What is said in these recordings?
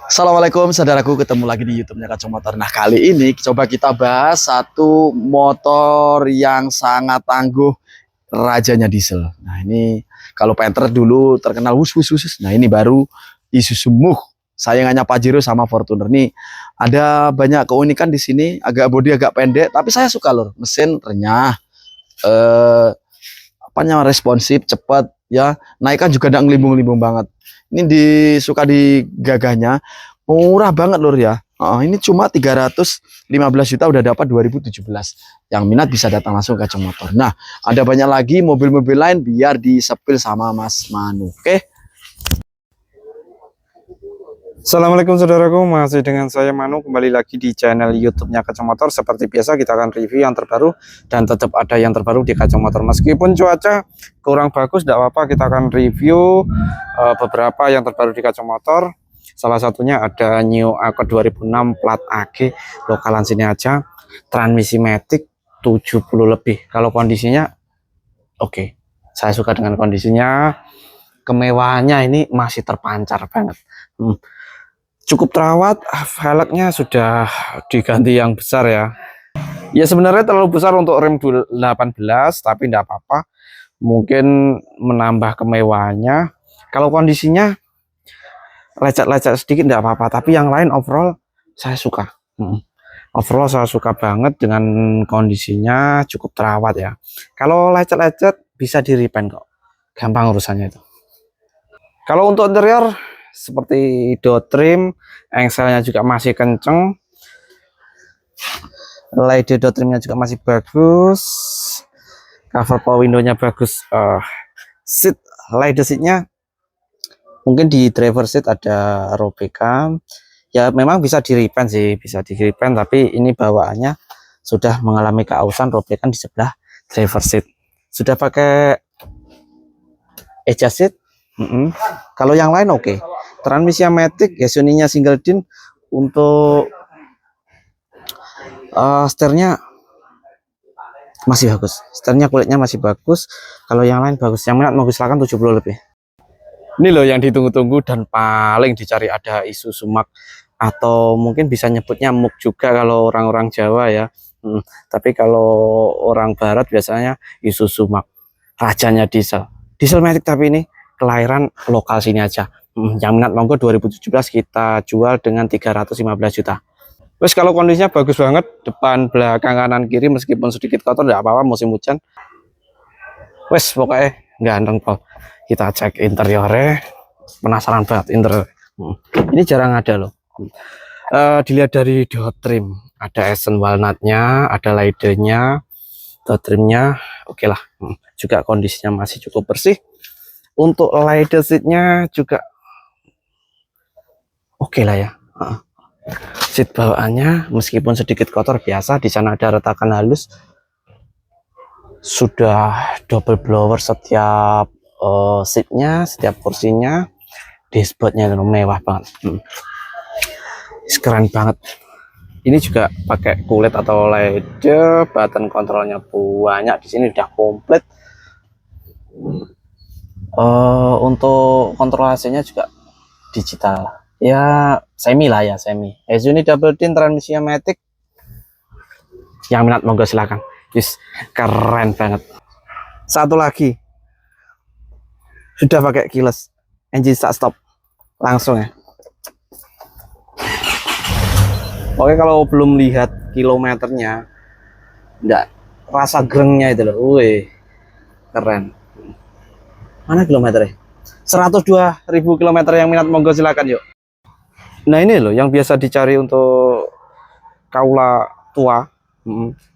Assalamualaikum saudaraku, ketemu lagi di YouTube-nya Kacung Motor. Nah, kali ini coba kita bahas satu motor yang sangat tangguh, rajanya diesel. Nah, ini kalau Panther dulu terkenal wus wus wus. Nah, ini baru Isuzu Mux. Sayangannya Pajero sama Fortuner. Nih, ada banyak keunikan di sini, agak bodi agak pendek, tapi saya suka loh. Mesin renyah, eh apanya responsif, cepat ya. Naikkan juga tidak ngelimbung-limbung banget. Ini disuka di gagahnya, murah banget lur ya. Ini cuma 315 juta udah dapat 2017. Yang minat bisa datang langsung ke Kacung Motor. Nah, ada banyak lagi mobil-mobil lain biar disepil sama Mas Manu. Oke. Assalamualaikum saudaraku, masih dengan saya Manu, kembali lagi di channel YouTube-nya Kacung Motor. Seperti biasa kita akan review yang terbaru dan tetap ada yang terbaru di Kacung Motor. Meskipun cuaca kurang bagus, tidak apa-apa, kita akan review beberapa yang terbaru di Kacung Motor. Salah satunya ada New Accord 2006 plat AG, lokalan sini aja, transmisi matic 70 lebih. Kalau kondisinya oke, saya suka dengan kondisinya. Kemewahannya ini masih terpancar banget. Cukup terawat, velgnya sudah diganti yang besar ya. Ya sebenarnya terlalu besar untuk rem 18, tapi tidak apa-apa. Mungkin menambah kemewahannya. Kalau kondisinya lecet-lecet sedikit tidak apa-apa, tapi yang lain overall saya suka. Overall saya suka banget dengan kondisinya, cukup terawat ya. Kalau lecet-lecet bisa di repaint kok, gampang urusannya itu. Kalau untuk interior seperti door trim, engselnya juga masih kenceng, led door trimnya juga masih bagus, cover power windownya bagus, seat leather seatnya mungkin di driver seat ada robekan ya, memang bisa di repaint sih, bisa di repaint, tapi ini bawaannya sudah mengalami keausan robekan di sebelah driver seat. Sudah pakai adjust seat. Kalau yang lain oke. Transmisi matic, Sony-nya single din. Untuk setirnya masih bagus. Setirnya kulitnya masih bagus. Kalau yang lain bagus. Yang minat mau silakan 70 lebih. Ini loh yang ditunggu-tunggu dan paling dicari, ada Isuzu Mux, atau mungkin bisa nyebutnya Mux juga kalau orang-orang Jawa ya. Tapi kalau orang Barat biasanya Isuzu Mux. Rajanya diesel. Diesel matic tapi ini kelahiran lokal sini aja. Yang minat monggo 2017 kita jual dengan 315 juta. Terus kalau kondisinya bagus banget, depan, belakang, kanan, kiri, meskipun sedikit kotor tidak apa-apa musim hujan. Wes pokoknya ganteng pol. Kita cek interiornya, penasaran banget interior. Ini jarang ada loh. Dilihat dari door trim, ada esen walnutnya, ada leathernya, door trimnya, oke lah. Juga kondisinya masih cukup bersih. Untuk leather seatnya juga oke lah ya. Seat bawaannya meskipun sedikit kotor biasa, di sana ada retakan halus. Sudah double blower setiap seatnya, setiap kursinya. Dashboardnya itu mewah banget. Keren banget. Ini juga pakai kulit atau leather, button kontrolnya banyak di sini udah komplit. Untuk kontrol AC-nya juga digital ya, semi lah ya, semi. Sony double din, transmisi matic. Yang minat monggo silakan. Keren banget. Satu lagi sudah pakai keyless engine start stop langsung ya. Oke, kalau belum lihat kilometernya, enggak rasa grengnya itu loh. Wih, keren. Mana kilometernya? 102.000 km. Yang minat monggo silakan yuk. Nah ini loh yang biasa dicari untuk kaula tua.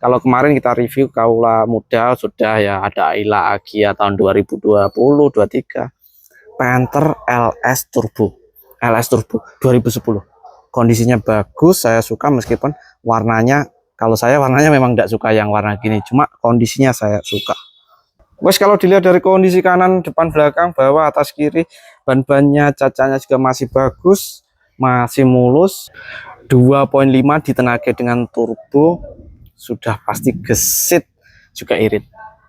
Kalau kemarin kita review kaula muda sudah ya, ada Ayla Agya tahun 2020-23, Panther LS Turbo 2010. Kondisinya bagus, saya suka meskipun warnanya, kalau saya warnanya memang tidak suka yang warna gini, cuma kondisinya saya suka. Wes kalau dilihat dari kondisi kanan, depan, belakang, bawah, atas, kiri, ban-bannya, cacanya juga masih bagus, masih mulus. 2.5 ditenaga dengan turbo, sudah pasti gesit, juga irit.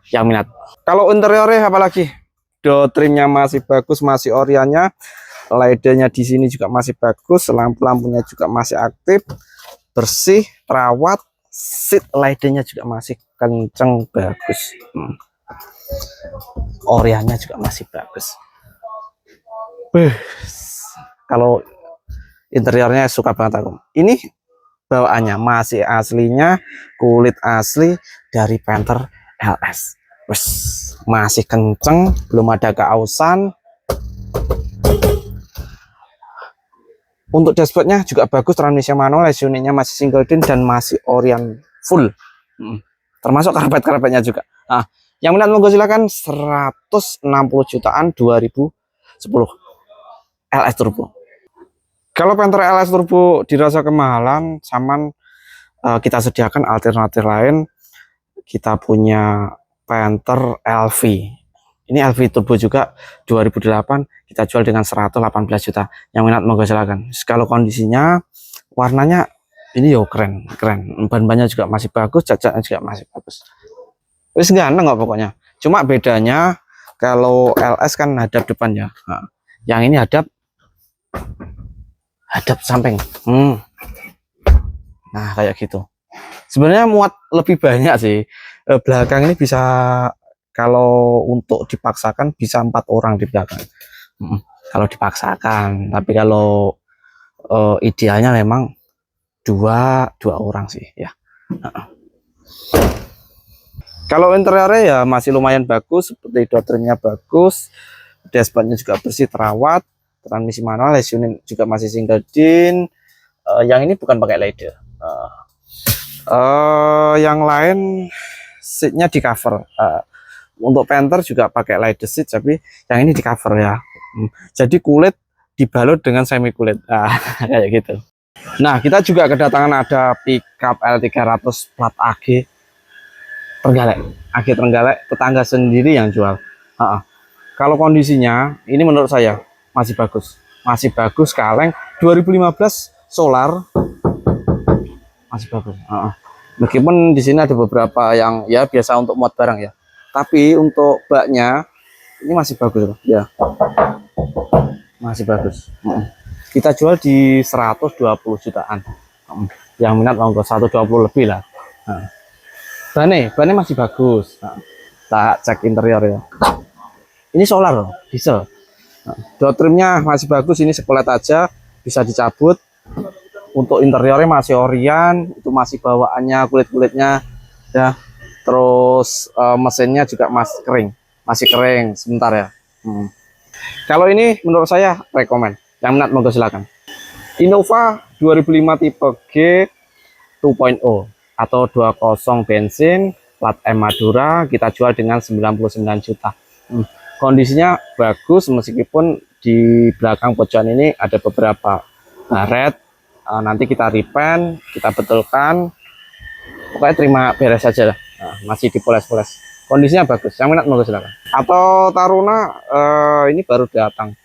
Yang minat. Kalau interiornya apalagi? Door trimnya masih bagus, masih oriannya. LED-nya di sini juga masih bagus, lampu-lampunya juga masih aktif, bersih, terawat, seat LED-nya juga masih kenceng, bagus. Orianya juga masih bagus. Kalau interiornya suka banget aku. Ini bawaannya masih aslinya kulit asli dari Panther LS. Masih kenceng, belum ada keausan. Untuk dashboardnya juga bagus, transmisi manual, unitnya masih single din dan masih Orion full. Termasuk karpet-karpetnya juga. Nah, yang minat monggo silakan, 160 jutaan 2010 LS Turbo. Kalau Panther LS Turbo dirasa kemahalan, saman kita sediakan alternatif lain. Kita punya Panther LV. Ini LV Turbo juga 2008, kita jual dengan 118 juta. Yang minat monggo silakan. Kalau kondisinya, warnanya ini yo keren. Ban-bannya juga masih bagus, cacatnya juga masih bagus. Wis ganteng kok pokoknya. Cuma bedanya kalau LS kan hadap depan ya. Nah, yang ini hadap samping. Nah, kayak gitu. Sebenarnya muat lebih banyak sih. Belakang ini bisa, kalau untuk dipaksakan bisa 4 orang di belakang. Kalau dipaksakan, tapi kalau idealnya memang dua orang sih ya. Kalau interiornya ya masih lumayan bagus, seperti door trimnya bagus, dashboardnya juga bersih, terawat, transmisi manual, unit juga masih single din. Yang ini bukan pakai LED. Yang lain seatnya di cover. Untuk Panther juga pakai leather seat, tapi yang ini di cover ya. Jadi kulit dibalut dengan semi kulit. Kayak gitu. Nah, kita juga kedatangan ada pickup L300 plat AG Trenggalek, tetangga sendiri yang jual. Kalau kondisinya ini menurut saya masih bagus, kaleng, 2015 solar, masih bagus. Meskipun di sini ada beberapa yang ya biasa untuk muat barang ya, tapi untuk baknya ini masih bagus loh ya, masih bagus. Kita jual di 120 jutaan. Yang minat monggo 120 lebih lah. Bannya masih bagus. Tak cek interior ya. Ini solar loh, diesel. Door trimnya masih bagus, ini sepelet aja, bisa dicabut. Untuk interiornya masih Orion, itu masih bawaannya kulit-kulitnya ya. Terus mesinnya juga masih kering sebentar ya. Kalau ini menurut saya rekomen. Yang minat monggo silakan. Innova 2005 tipe G 2.0 atau 20 bensin, plat M Madura, kita jual dengan 99 juta. Kondisinya bagus, meskipun di belakang pojokan ini ada beberapa baret. Nanti kita repaint, kita betulkan, pokoknya terima beres saja lah. Masih dipoles-poles, kondisinya bagus. Yang minat monggo silakan. Atau Taruna ini baru datang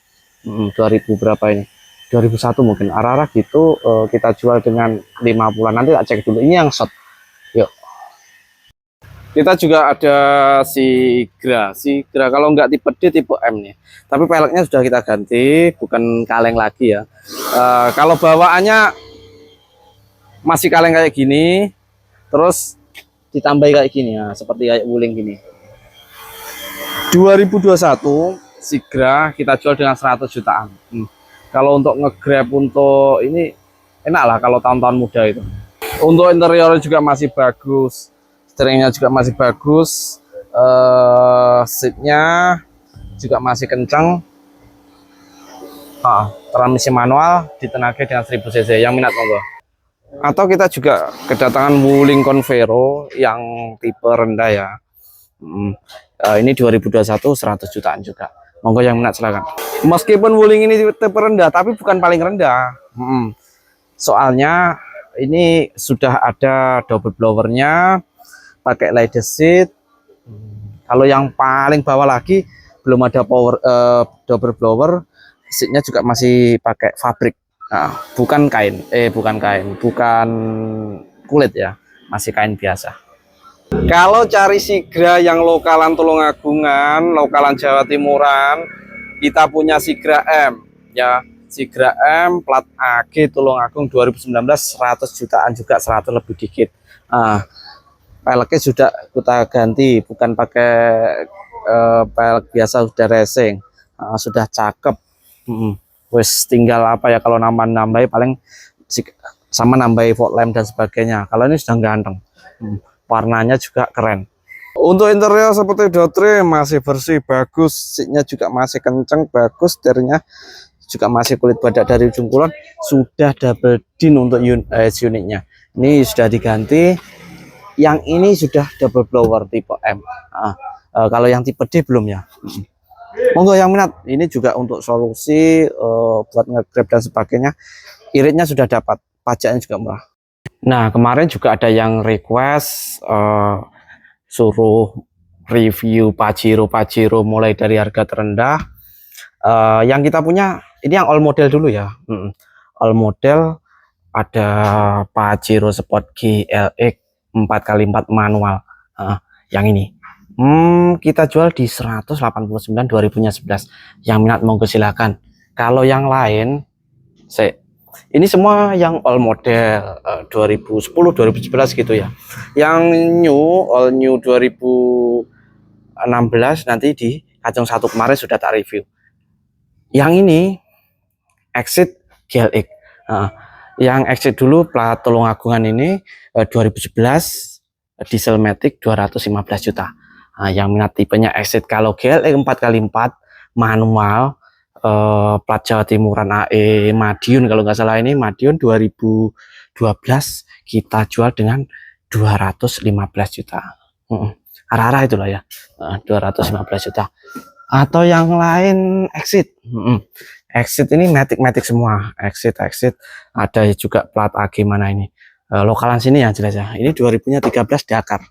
2000 berapa ini, 2001 mungkin arah-arah gitu. Kita jual dengan 50-an, nanti tak cek dulu. Ini yang shot. Yuk, kita juga ada Sigra kalau nggak tipe D, tipe M nih, tapi peleknya sudah kita ganti, bukan kaleng lagi ya. Kalau bawaannya masih kaleng kayak gini, terus ditambahi kayak gini ya, seperti kayak wuling gini. 2021 Sigra kita jual dengan 100 jutaan. Kalau untuk nge-grab untuk ini enak lah kalau tahun-tahun muda itu. Untuk interior juga masih bagus, steeringnya juga masih bagus, seatnya juga masih kencang. Transmisi manual, ditenagai dengan 1000 cc. Yang minat monggo. Atau kita juga kedatangan wuling Convero yang tipe rendah ya. Ini 2021 100 jutaan juga. Monggo yang minat silakan. Meskipun wuling ini tipe rendah, tapi bukan paling rendah. Soalnya ini sudah ada double blowernya, pakai leather seat. Kalau yang paling bawah lagi belum ada double blower, seatnya juga masih pakai fabrik. Bukan kulit ya, masih kain biasa. Kalau cari Sigra yang lokalan Tulungagungan, lokalan Jawa Timuran, kita punya Sigra M. ya Sigra M plat AG Tulungagung 2019 100 jutaan juga, 100 lebih dikit. Peleknya sudah kita ganti, bukan pakai pelek biasa, sudah racing. Sudah cakep. Wes tinggal apa ya, kalau nambah-nambahin paling sama nambahin fog lamp dan sebagainya. Kalau ini sudah ganteng. Warnanya juga keren. Untuk interior seperti door trim masih bersih, bagus. Seatnya juga masih kenceng, bagus. Setirnya juga masih kulit badak dari ujung kulon. Sudah double din untuk unitnya. Ini sudah diganti. Yang ini sudah double blower tipe M. Kalau yang tipe D belum ya. Monggo yang minat. Ini juga untuk solusi buat nge-grab dan sebagainya. Iritnya sudah dapat, pajaknya juga murah. Nah, kemarin juga ada yang request suruh review Pajero mulai dari harga terendah. Yang kita punya ini yang all model dulu ya. All model ada Pajero Sport GLX 4x4 manual. Yang ini kita jual di 189 2011. Yang minat monggo silakan. Kalau yang lain ini semua yang all model 2010 2011 gitu ya. Yang all new 2016 nanti di Kacung Satu kemarin sudah tak review. Yang ini Exit GLX. Yang Exit dulu plat Tulungagungan ini 2011 diesel matic 215 juta. Yang minat tipenya Exit. Kalau GLX 4x4 manual plat Jawa Timuran AE Madiun, kalau nggak salah ini Madiun 2012 kita jual dengan 215 juta. Arah-arah itulah ya, 215 juta. Atau yang lain Exit. Exit ini matic semua. Exit ada juga plat AG mana ini, lokalan sini ya jelas ya. Ini 2013 Dakar.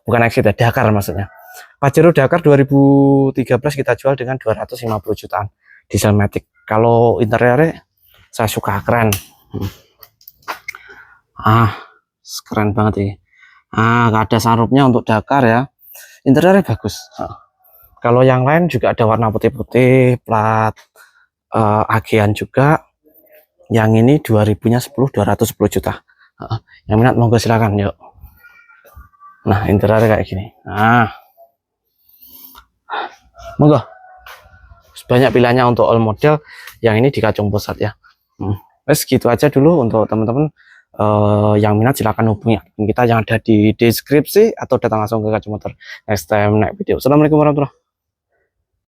Bukan Exit ya, Dakar maksudnya. Pajero Dakar 2013 kita jual dengan 250 jutaan diesel matic. Kalau interiornya saya suka, keren. Keren banget ini. Ada sunroofnya untuk Dakar ya. Interiornya bagus. Kalau yang lain juga ada warna putih-putih, plat AG-an juga. Yang ini 2000-nya 210 juta. Yang minat monggo silakan yuk. Nah, interiornya kayak gini. Monggo. Banyak pilihannya untuk all model. Yang ini di Kacung Pusat ya. Wes gitu aja dulu untuk teman-teman. Yang minat silakan hubungi kita yang ada di deskripsi atau datang langsung ke Kacung Motor. Next time naik video. Assalamualaikum warahmatullahi wabarakatuh.